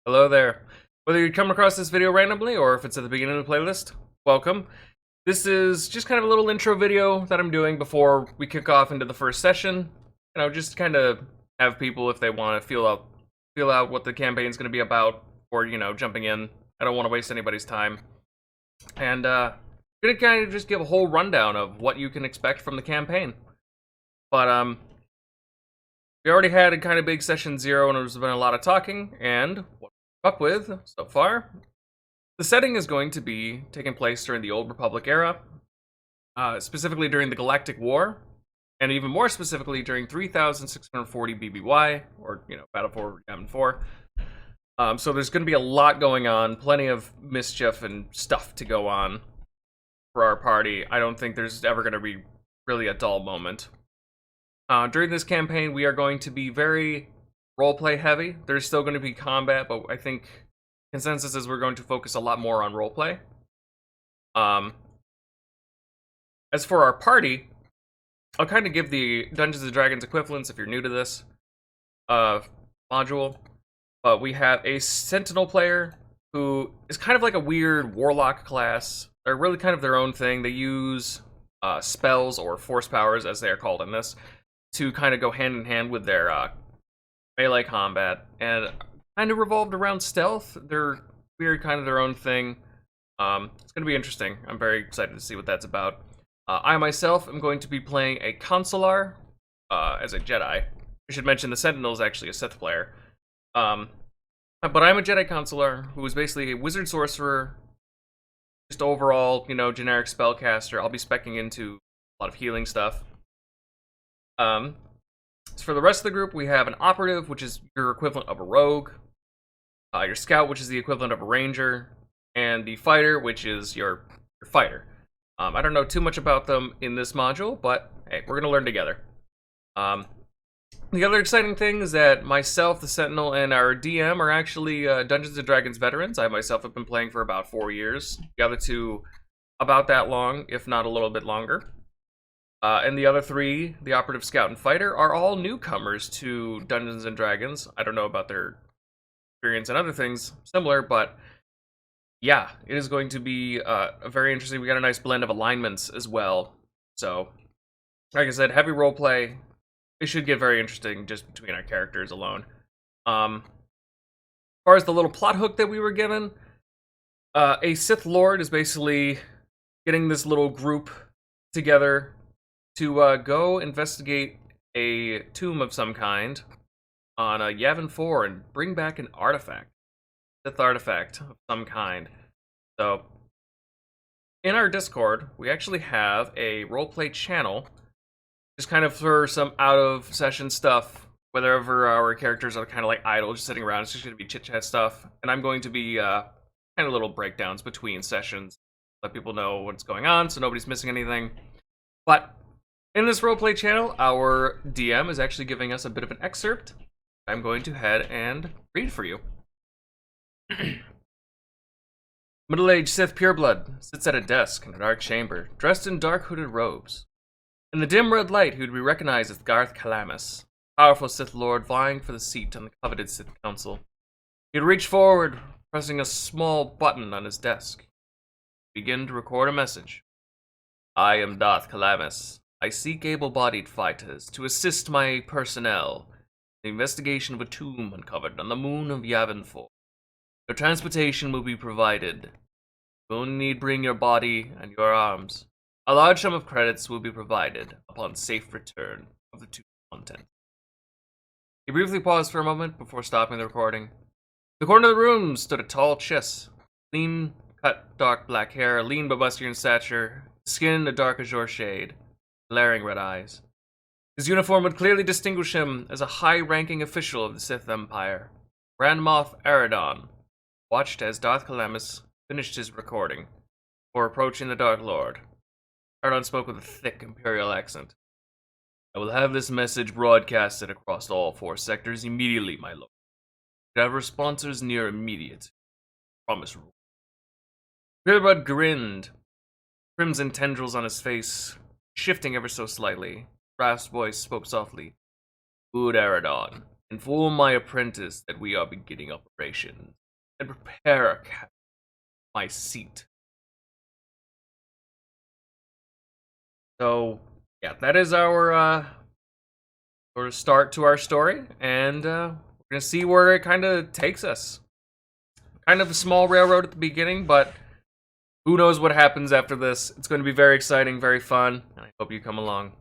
Hello there. Whether you come across this video randomly or if it's at the beginning of the playlist, welcome. This is just kind of a little intro video that I'm doing before we kick off into the first session. Just kind of have people, if they want to feel out what the campaign's going to be about, or jumping in. I don't want to waste anybody's time. And I'm gonna kind of just give a whole rundown of what you can expect from the campaign. But we already had a kind of big session 0, and there's been a lot of talking, and what we're up with so far. The setting is going to be taking place during the Old Republic era, specifically during the Galactic War, and even more specifically during 3640 BBY, or, Battle for Yavin 4. So there's going to be a lot going on, plenty of mischief and stuff to go on for our party. I don't think there's ever going to be really a dull moment. During this campaign, we are going to be very roleplay heavy. There's still going to be combat, but I think consensus is we're going to focus a lot more on roleplay. As for our party, I'll kind of give the Dungeons & Dragons equivalents if you're new to this module. But we have a Sentinel player who is kind of like a weird Warlock class. They're really kind of their own thing. They use spells or force powers, as they are called in this, to kind of go hand in hand with their melee combat, and kind of revolved around stealth. They're weird, kind of their own thing. It's going to be interesting. I'm very excited to see what that's about. I myself am going to be playing a Consular as a Jedi. I should mention the Sentinel is actually a Sith player. But I'm a Jedi Consular who is basically a wizard sorcerer, just overall, generic spellcaster. I'll be speccing into a lot of healing stuff. So for the rest of the group, we have an operative, which is your equivalent of a rogue, your scout, which is the equivalent of a ranger, and the fighter, which is your fighter. I don't know too much about them in this module, but hey, we're gonna learn together. The other exciting thing is that myself, the Sentinel, and our DM are actually Dungeons & Dragons veterans. I myself have been playing for about 4 years. The other two, about that long, if not a little bit longer. And the other three, the Operative, Scout, and Fighter, are all newcomers to Dungeons & Dragons. I don't know about their experience and other things similar, but yeah, it is going to be very interesting. We got a nice blend of alignments as well. So, like I said, heavy roleplay. It should get very interesting just between our characters alone. As far as the little plot hook that we were given, a Sith Lord is basically getting this little group together to go investigate a tomb of some kind on Yavin 4 and bring back an artifact. Sith artifact of some kind. So, in our Discord, we actually have a roleplay channel, just kind of for some out-of-session stuff, whenever our characters are kind of like idle, just sitting around. It's just going to be chit-chat stuff, and I'm going to be kind of little breakdowns between sessions, let people know what's going on so nobody's missing anything. But in this roleplay channel, our DM is actually giving us a bit of an excerpt. I'm going to head and read for you. Middle-aged Sith pureblood sits at a desk in a dark chamber, dressed in dark hooded robes. In the dim red light, he would be recognized as Garth Calamus, powerful Sith Lord vying for the seat on the coveted Sith Council. He'd reach forward, pressing a small button on his desk. Begin to record a message. I am Darth Calamus. I seek able-bodied fighters to assist my personnel in the investigation of a tomb uncovered on the moon of Yavin 4. Your transportation will be provided. You only need bring your body and your arms. A large sum of credits will be provided upon safe return of the tomb content. He briefly paused for a moment before stopping the recording. In the corner of the room stood a tall Chiss, clean-cut dark black hair, lean but muscular in stature, skin a dark azure shade, glaring red eyes. His uniform would clearly distinguish him as a high-ranking official of the Sith Empire. Grand Moff Aradon watched as Darth Calamus finished his recording before approaching the Dark Lord. Aradon spoke with a thick Imperial accent. I will have this message broadcasted across all 4 sectors immediately, my lord. You have responses near immediate. Promise rule. Pureblood grinned, crimson tendrils on his face, shifting ever so slightly. Raph's voice spoke softly. Good Aradon. Inform my apprentice that we are beginning operations, and prepare my seat. So, yeah, that is our sort of start to our story, and we're gonna see where it kind of takes us. Kind of a small railroad at the beginning, but who knows what happens after this. It's going to be very exciting, very fun, and I hope you come along.